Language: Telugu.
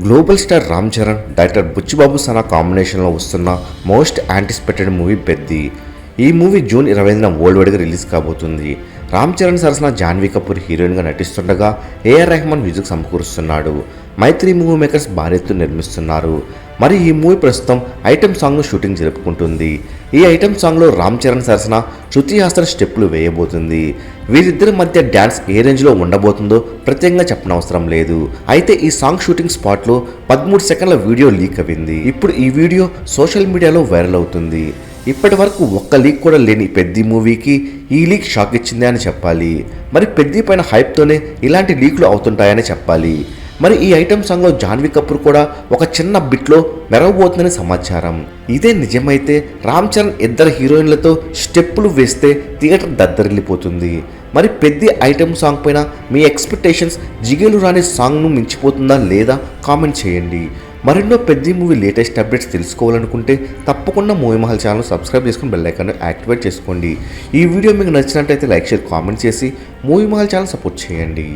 Global star Ram Charan, director Buchi Babu Sana కాంబినేషన్లో వస్తున్న మోస్ట్ యాంటిసిపేటెడ్ మూవీ పెద్ది. ఈ మూవీ జూన్ 25న వరల్డ్ వైడ్గా రిలీజ్ కాబోతుంది. రామ్ చరణ్ సరసన జాన్వీ కపూర్ హీరోయిన్గా నటిస్తుండగా ఏఆర్ రెహమాన్ మ్యూజిక్ సమకూరుస్తున్నాడు. మైత్రి మూవీ మేకర్స్ భారీ ఎత్తున నిర్మిస్తున్నారు. మరి ఈ మూవీ ప్రస్తుతం ఐటెం సాంగ్ను షూటింగ్ జరుపుకుంటుంది. ఈ ఐటెం సాంగ్లో రామ్ చరణ్ సరసన శృతి హాసన్ స్టెప్పులు వేయబోతుంది. వీరిద్దరి మధ్య డ్యాన్స్ ఏ రేంజ్లో ఉండబోతుందో ప్రత్యేకంగా చెప్పనవసరం లేదు. అయితే ఈ సాంగ్ షూటింగ్ స్పాట్లో 13 సెకండ్ల వీడియో లీక్ అయింది. ఇప్పుడు ఈ వీడియో సోషల్ మీడియాలో వైరల్ అవుతుంది. ఇప్పటి వరకు ఒక్క లీక్ కూడా లేని పెద్ది మూవీకి ఈ లీక్ షాక్ ఇచ్చిందే అని చెప్పాలి. మరి పెద్ది పైన హైప్తోనే ఇలాంటి లీక్లు అవుతుంటాయని చెప్పాలి. మరి ఈ ఐటమ్ సాంగ్లో జాన్వీ కపూర్ కూడా ఒక చిన్న బిట్లో మెరవబోతుందని సమాచారం. ఇదే నిజమైతే రామ్ చరణ్ ఇద్దరు హీరోయిన్లతో స్టెప్పులు వేస్తే థియేటర్ దద్దరిల్లిపోతుంది. మరి పెద్ది ఐటమ్ సాంగ్ పైన మీ ఎక్స్పెక్టేషన్స్ జిగేలు రాని సాంగ్ను మించిపోతుందా లేదా కామెంట్ చేయండి. మరెన్నో పెద్ది మూవీ లేటెస్ట్ అప్డేట్స్ తెలుసుకోవాలనుకుంటే తప్పకుండా మూవీ మహల్ ఛానల్ సబ్స్క్రైబ్ చేసుకుని బెల్ ఐకాన్ యాక్టివేట్ చేసుకోండి. ఈ వీడియో మీకు నచ్చినట్టయితే లైక్ షేర్ కామెంట్ చేసి మూవీ మహల్ ఛానల్ సపోర్ట్ చేయండి.